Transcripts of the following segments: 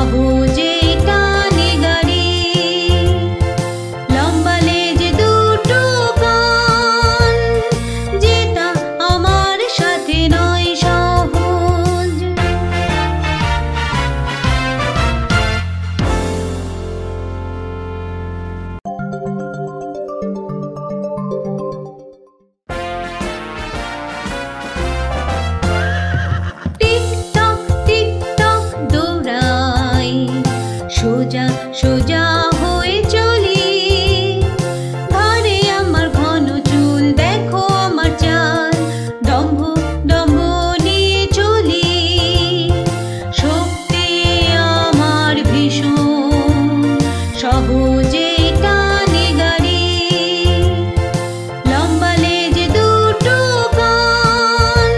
সহজে টানে গাড়ি। লম্বা লেজ দুটো কান, যেটা আমার সাথে নয় সহজ। সোজা সোজা হয়ে চলি, ঘরে আমার ঘন চুল, দেখো আমার চাল, দম্ভ দম্ভ নিয়ে চলি। শক্তি আমার ভীষণ, সহজে টানে গাড়ি। লম্বা লেজ দুটো কান,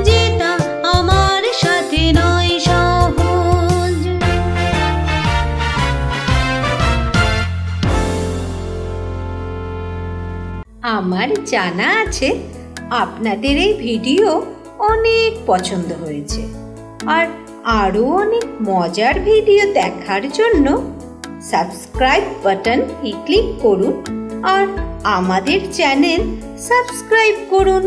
যেটা আমার সাথে নয় সহজ। আমার জানা আছে আপনাদের এই ভিডিও অনেক পছন্দ হয়েছে, আর আরও অনেক মজার ভিডিও দেখার জন্য সাবস্ক্রাইব বাটন ক্লিক করুন আর আমাদের চ্যানেল সাবস্ক্রাইব করুন।